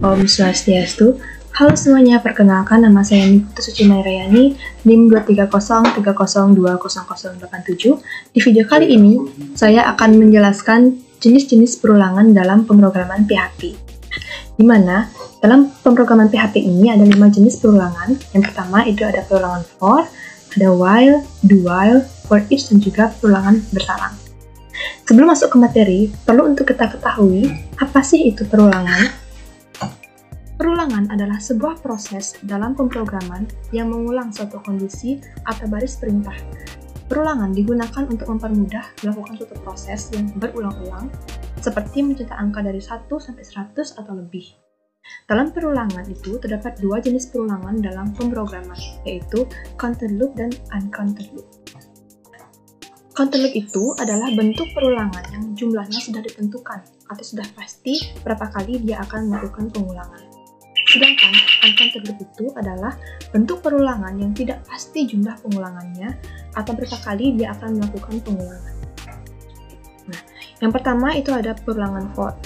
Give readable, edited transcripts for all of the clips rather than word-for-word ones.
Om Swastiastu. Halo semuanya, perkenalkan nama saya Niputu Suci Mairayani, NIM 23030020087. Di video kali ini, saya akan menjelaskan jenis-jenis perulangan dalam pemrograman PHP. Di mana, dalam pemrograman PHP ini ada 5 jenis perulangan. Yang pertama itu ada perulangan for, ada while, do while, for each, dan juga perulangan bersarang. Sebelum masuk ke materi, perlu untuk kita ketahui, apa sih itu perulangan? Perulangan adalah sebuah proses dalam pemrograman yang mengulang suatu kondisi atau baris perintah. Perulangan digunakan untuk mempermudah melakukan suatu proses yang berulang-ulang, seperti mencetak angka dari 1 sampai 100 atau lebih. Dalam perulangan itu terdapat 2 jenis perulangan dalam pemrograman, yaitu counted loop dan uncounted loop. Counted loop itu adalah bentuk perulangan yang jumlahnya sudah ditentukan atau sudah pasti berapa kali dia akan melakukan pengulangan. Sedangkan uncounted loop itu adalah bentuk perulangan yang tidak pasti jumlah pengulangannya atau berapa kali dia akan melakukan pengulangan. Nah, yang pertama itu ada perulangan for.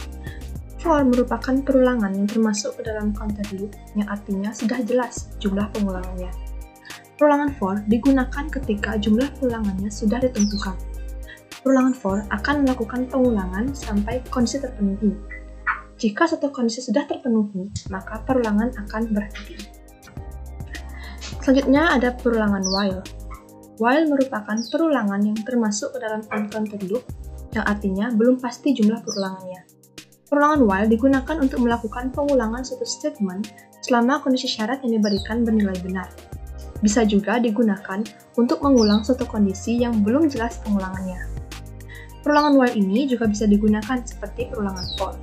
For merupakan perulangan yang termasuk ke dalam counted loop yang artinya sudah jelas jumlah pengulangannya. Perulangan for digunakan ketika jumlah pengulangannya sudah ditentukan. Perulangan for akan melakukan pengulangan sampai kondisi terpenuhi. Jika satu kondisi sudah terpenuhi, maka perulangan akan berhenti. Selanjutnya ada perulangan while. While merupakan perulangan yang termasuk ke dalam uncounted loop, yang artinya belum pasti jumlah perulangannya. Perulangan while digunakan untuk melakukan pengulangan suatu statement selama kondisi syarat yang diberikan bernilai benar. Bisa juga digunakan untuk mengulang suatu kondisi yang belum jelas pengulangannya. Perulangan while ini juga bisa digunakan seperti perulangan for.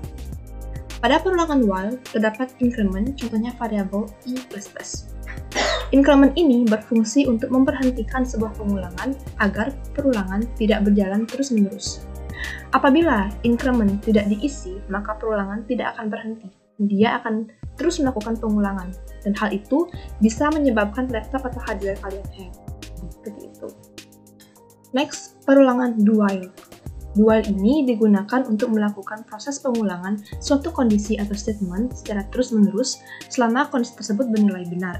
Pada perulangan while, terdapat increment, contohnya variabel i++. Increment ini berfungsi untuk memberhentikan sebuah pengulangan agar perulangan tidak berjalan terus-menerus. Apabila increment tidak diisi, maka perulangan tidak akan berhenti. Dia akan terus melakukan pengulangan, dan hal itu bisa menyebabkan laptop atau hardware kalian hang. Seperti itu. Next, perulangan do while. Do while ini digunakan untuk melakukan proses pengulangan suatu kondisi atau statement secara terus-menerus selama kondisi tersebut bernilai benar.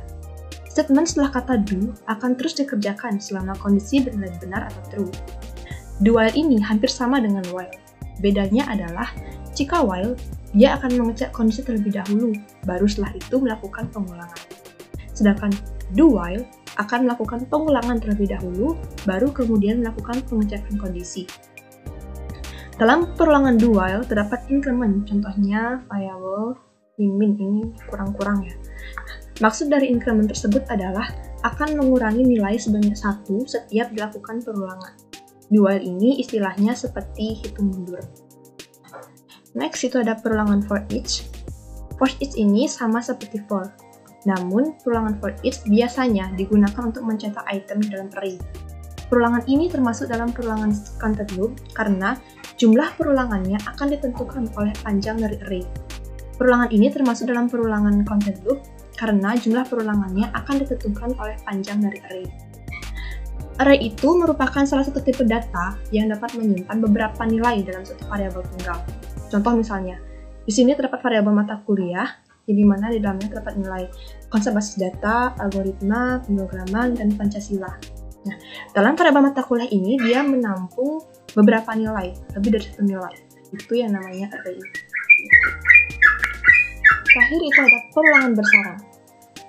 Statement setelah kata do akan terus dikerjakan selama kondisi bernilai benar atau true. Do while ini hampir sama dengan while. Bedanya adalah, jika while, dia akan mengecek kondisi terlebih dahulu, baru setelah itu melakukan pengulangan. Sedangkan do while akan melakukan pengulangan terlebih dahulu, baru kemudian melakukan pengecekan kondisi. Dalam perulangan do while terdapat increment, contohnya variabel min ini kurang-kurang ya. Maksud dari increment tersebut adalah akan mengurangi nilai sebanyak 1 setiap dilakukan perulangan. Do while ini istilahnya seperti hitung mundur. Next itu ada perulangan for each. For each ini sama seperti for. Namun, perulangan for each biasanya digunakan untuk mencetak item dalam array. Perulangan ini termasuk dalam perulangan counted loop karena jumlah perulangannya akan ditentukan oleh panjang dari array. Perulangan ini termasuk dalam perulangan counted loop karena jumlah perulangannya akan ditentukan oleh panjang dari array. Array itu merupakan salah satu tipe data yang dapat menyimpan beberapa nilai dalam satu variabel tunggal. Contoh misalnya, di sini terdapat variabel mata kuliah, di mana di dalamnya terdapat nilai konsep basis data, algoritma, pemrograman, dan Pancasila. Nah, dalam variabel mata kuliah ini, dia menampung beberapa nilai, lebih dari 1 nilai. Itu yang namanya array. Terakhir itu ada perulangan bersarang.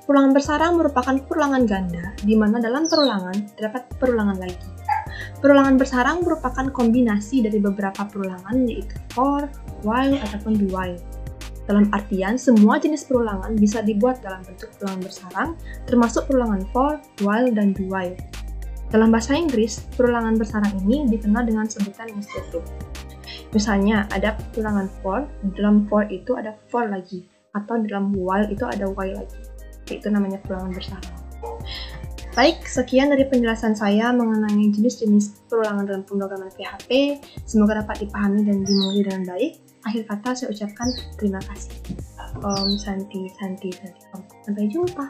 Perulangan bersarang merupakan perulangan ganda, di mana dalam perulangan terdapat perulangan lagi. Perulangan bersarang merupakan kombinasi dari beberapa perulangan, yaitu for, while, ataupun do while. Dalam artian, semua jenis perulangan bisa dibuat dalam bentuk perulangan bersarang, termasuk perulangan for, while, dan do while. Dalam bahasa Inggris, perulangan bersarang ini dikenal dengan sebutan nested loop. Misalnya, ada perulangan for, dalam for itu ada for lagi, atau dalam while itu ada while lagi. Itu namanya perulangan bersarang. Baik, sekian dari penjelasan saya mengenai jenis-jenis perulangan dalam pemrograman PHP. Semoga dapat dipahami dan dimengerti dengan baik. Akhir kata saya ucapkan terima kasih. Om Santi Santi Santi. Sampai jumpa.